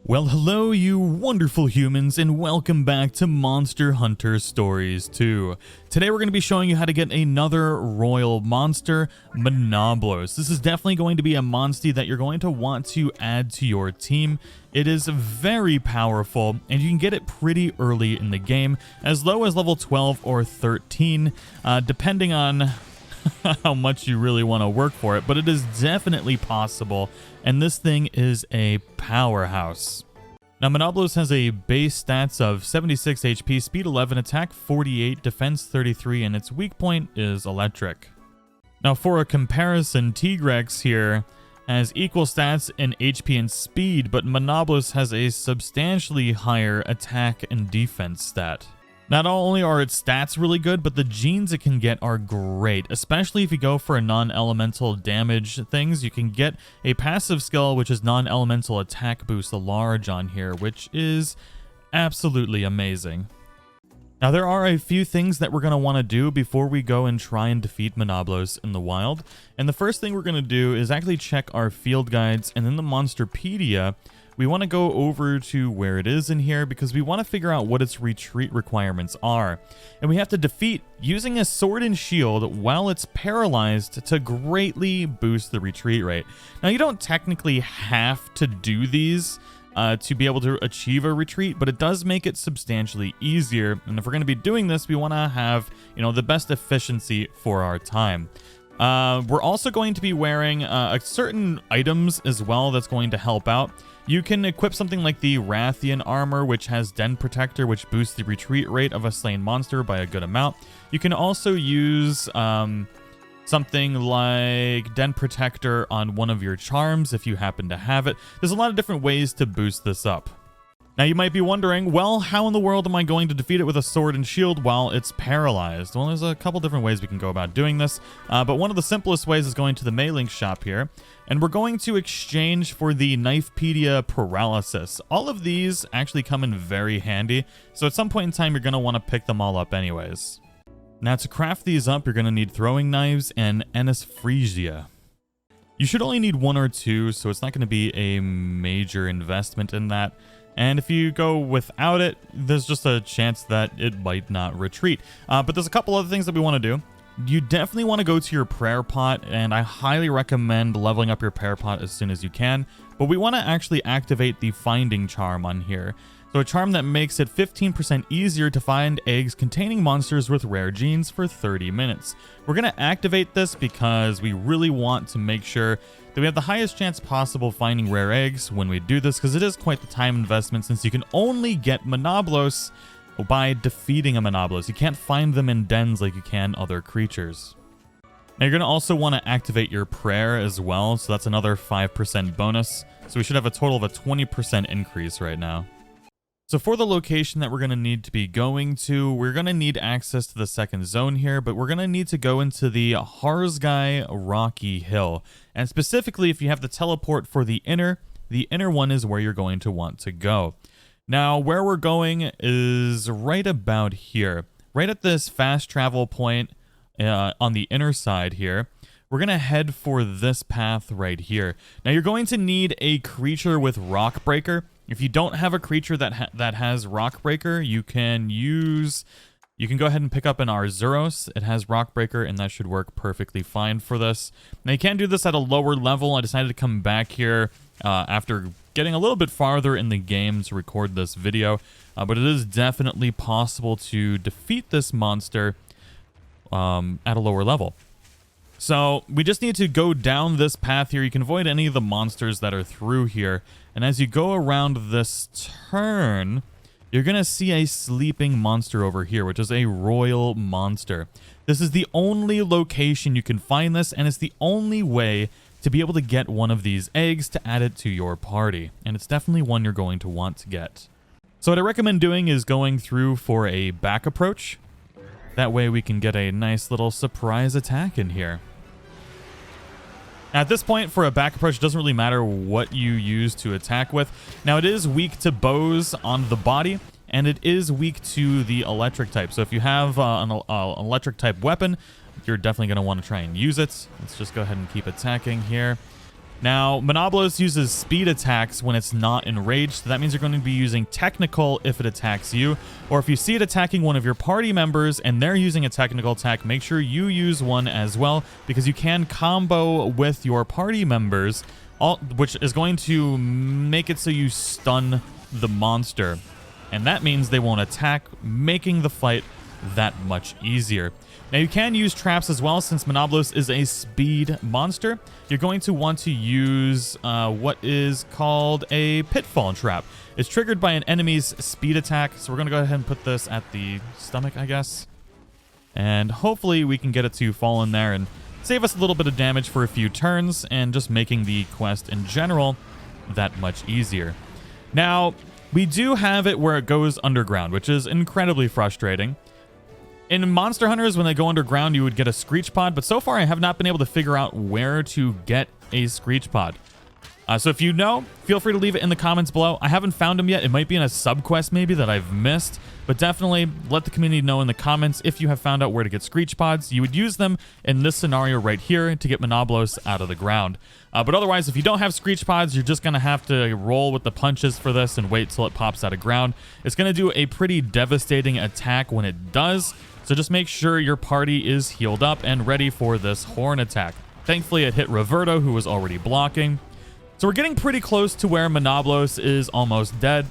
Well, hello you wonderful humans, and welcome back to Monster Hunter Stories 2. Today we're going to be showing you how to get another royal monster, Monoblos. This is definitely going to be a Monstie that you're going to want to add to your team. It is very powerful, and you can get it pretty early in the game, as low as level 12 or 13, depending on how much you really want to work for it, but it is definitely possible, and this thing is a powerhouse. Now, Monoblos has a base stats of 76 HP, speed 11, attack 48, defense 33, and its weak point is electric. Now, for a comparison, Tigrex here has equal stats in HP and speed, but Monoblos has a substantially higher attack and defense stat. Not only are its stats really good, but the genes it can get are great, especially if you go for a non-elemental damage things. You can get a passive skill, which is non-elemental attack boost large on here, which is absolutely amazing. Now, there are a few things that we're going to want to do before we go and try and defeat Monoblos in the wild. And the first thing we're going to do is actually check our field guides and then the Monsterpedia. We want to go over to where it is in here because we want to figure out what its retreat requirements are. And we have to defeat using a sword and shield while it's paralyzed to greatly boost the retreat rate. Now, you don't technically have to do these to be able to achieve a retreat, but it does make it substantially easier. And if we're going to be doing this, we want to have, the best efficiency for our time. We're also going to be wearing certain items as well that's going to help out. You can equip something like the Rathian armor, which has Den Protector, which boosts the retreat rate of a slain monster by a good amount. You can also use something like Den Protector on one of your charms if you happen to have it. There's a lot of different ways to boost this up. Now, you might be wondering, well, how in the world am I going to defeat it with a sword and shield while it's paralyzed? Well, there's a couple different ways we can go about doing this, but one of the simplest ways is going to the Maylink shop here, and we're going to exchange for the Knifepedia Paralysis. All of these actually come in very handy, so at some point in time, you're going to want to pick them all up anyways. Now, to craft these up, you're going to need throwing knives and anesthesia. You should only need one or two, so it's not going to be a major investment in that. And if you go without it, there's just a chance that it might not retreat. But there's a couple other things that we want to do. You definitely want to go to your prayer pot, and I highly recommend leveling up your prayer pot as soon as you can. But we want to actually activate the finding charm on here. So a charm that makes it 15% easier to find eggs containing monsters with rare genes for 30 minutes. We're going to activate this because we really want to make sure that we have the highest chance possible finding rare eggs when we do this, because it is quite the time investment since you can only get Monoblos by defeating a Monoblos. You can't find them in dens like you can other creatures. Now, you're going to also want to activate your prayer as well, so that's another 5% bonus. So we should have a total of a 20% increase right now. So for the location that we're going to need to be going to, we're going to need access to the second zone here, but we're going to need to go into the Harzgai Rocky Hill. And specifically, if you have the teleport for the inner one is where you're going to want to go. Now, where we're going is right about here, right at this fast travel point on the inner side here. We're going to head for this path right here. Now, you're going to need a creature with Rock Breaker. If you don't have a creature that has Rock Breaker, you can go ahead and pick up an Arzuros. It has Rock Breaker, and that should work perfectly fine for this. Now, you can do this at a lower level. I decided to come back here after getting a little bit farther in the game to record this video, but it is definitely possible to defeat this monster at a lower level. So we just need to go down this path here. You can avoid any of the monsters that are through here. And as you go around this turn, you're going to see a sleeping monster over here, which is a royal monster. This is the only location you can find this, and it's the only way to be able to get one of these eggs to add it to your party. And it's definitely one you're going to want to get. So what I recommend doing is going through for a back approach. That way we can get a nice little surprise attack in here. At this point, for a back approach, it doesn't really matter what you use to attack with. Now, it is weak to bows on the body, and it is weak to the electric type. So if you have an electric type weapon, you're definitely going to want to try and use it. Let's just go ahead and keep attacking here. Now, Monoblos uses speed attacks when it's not enraged, so that means you're going to be using technical if it attacks you, or if you see it attacking one of your party members and they're using a technical attack, make sure you use one as well, because you can combo with your party members, which is going to make it so you stun the monster, and that means they won't attack, making the fight that much easier. Now you can use traps as well. Since Monoblos is a speed monster, you're going to want to use what is called a pitfall trap. It's triggered by an enemy's speed attack, so we're going to go ahead and put this at the stomach, I guess. And hopefully we can get it to fall in there and save us a little bit of damage for a few turns, and just making the quest in general that much easier. Now, we do have it where it goes underground, which is incredibly frustrating. In Monster Hunters, when they go underground, you would get a Screech Pod, but so far I have not been able to figure out where to get a Screech Pod. So if you know, feel free to leave it in the comments below. I haven't found them yet. It might be in a sub-quest maybe that I've missed, but definitely let the community know in the comments if you have found out where to get Screech Pods. You would use them in this scenario right here to get Monoblos out of the ground. But otherwise, if you don't have Screech Pods, you're just going to have to roll with the punches for this and wait till it pops out of ground. It's going to do a pretty devastating attack when it does, so just make sure your party is healed up and ready for this horn attack. Thankfully, it hit Roberto, who was already blocking. So we're getting pretty close to where Monoblos is almost dead.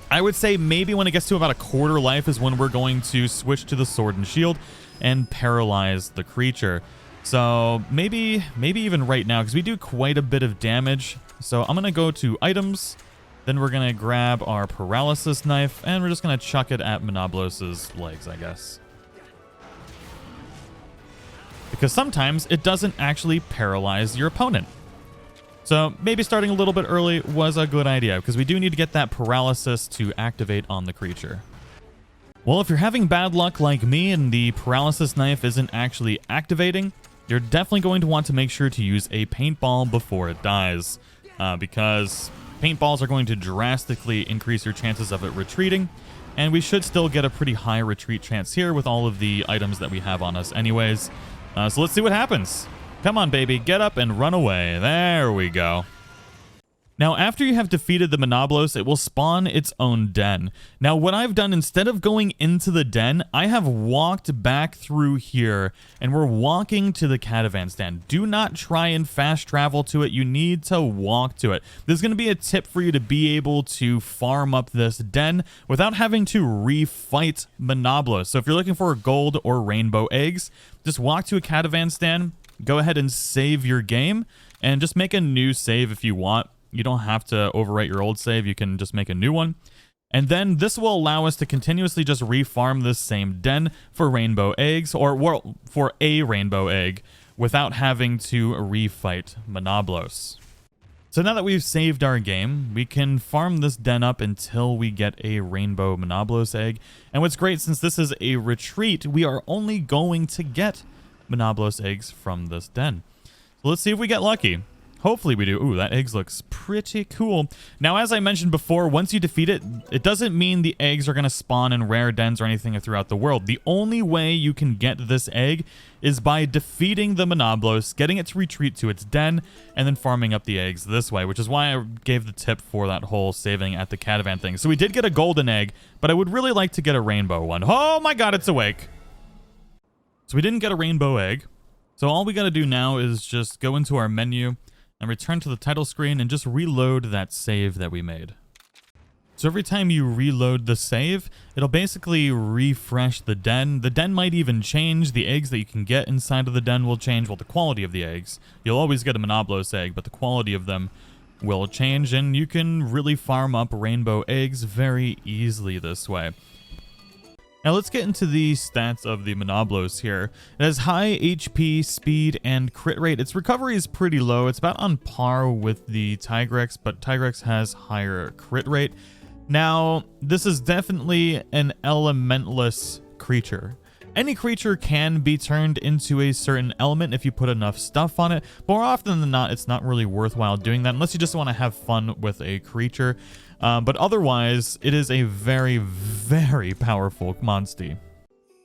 I would say maybe when it gets to about a quarter life is when we're going to switch to the sword and shield and paralyze the creature. So maybe even right now, because we do quite a bit of damage. So I'm going to go to items. Then we're going to grab our paralysis knife, and we're just going to chuck it at Monoblos' legs, I guess. Because sometimes it doesn't actually paralyze your opponent. So maybe starting a little bit early was a good idea, because we do need to get that paralysis to activate on the creature. Well, if you're having bad luck like me and the paralysis knife isn't actually activating, you're definitely going to want to make sure to use a paintball before it dies, because paintballs are going to drastically increase your chances of it retreating, and we should still get a pretty high retreat chance here with all of the items that we have on us anyways. So let's see what happens. Come on, baby, get up and run away. There we go. Now, after you have defeated the Monoblos, it will spawn its own den. Now, what I've done, instead of going into the den, I have walked back through here, and we're walking to the caravan stand. Do not try and fast travel to it. You need to walk to it. There's going to be a tip for you to be able to farm up this den without having to refight Monoblos. So if you're looking for gold or rainbow eggs, just walk to a caravan stand, go ahead and save your game, and just make a new save if you want. You don't have to overwrite your old save. You can just make a new one. And then this will allow us to continuously just refarm this same den for rainbow eggs, or well, for a rainbow egg, without having to refight Monoblos. So now that we've saved our game, we can farm this den up until we get a rainbow Monoblos egg. And what's great, since this is a retreat, we are only going to get Monoblos eggs from this den. So let's see if we get lucky. Hopefully we do. Ooh, that egg looks pretty cool. Now, as I mentioned before, once you defeat it, it doesn't mean the eggs are going to spawn in rare dens or anything throughout the world. The only way you can get this egg is by defeating the Monoblos, getting it to retreat to its den, and then farming up the eggs this way, which is why I gave the tip for that whole saving at the caravan thing. So we did get a golden egg, but I would really like to get a rainbow one. Oh my god, it's awake. So we didn't get a rainbow egg. So all we got to do now is just go into our menu and return to the title screen and just reload that save that we made. So every time you reload the save, it'll basically refresh the den. The den might even change. The eggs that you can get inside of the den will change. Well, the quality of the eggs. You'll always get a Monoblos egg, but the quality of them will change, and you can really farm up rainbow eggs very easily this way. Now let's get into the stats of the Monoblos here. It has high HP, speed, and crit rate. Its recovery is pretty low. It's about on par with the Tigrex, but Tigrex has higher crit rate. Now, this is definitely an elementless creature. Any creature can be turned into a certain element if you put enough stuff on it. But more often than not, it's not really worthwhile doing that unless you just want to have fun with a creature. But otherwise, it is a very, very powerful Monstie.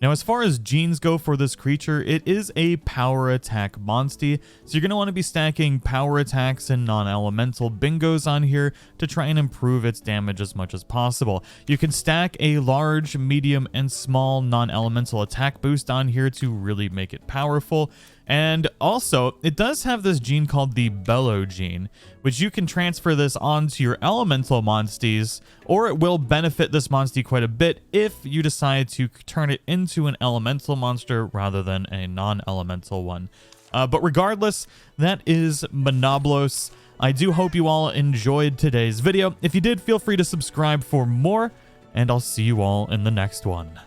Now, as far as genes go for this creature, it is a power attack Monstie, so you're going to want to be stacking power attacks and non-elemental bingos on here to try and improve its damage as much as possible. You can stack a large, medium, and small non-elemental attack boost on here to really make it powerful. And also, it does have this gene called the Bellow gene, which you can transfer this onto your elemental monsties, or it will benefit this monstie quite a bit if you decide to turn it into an elemental monster rather than a non-elemental one. But regardless, that is Monoblos. I do hope you all enjoyed today's video. If you did, feel free to subscribe for more, and I'll see you all in the next one.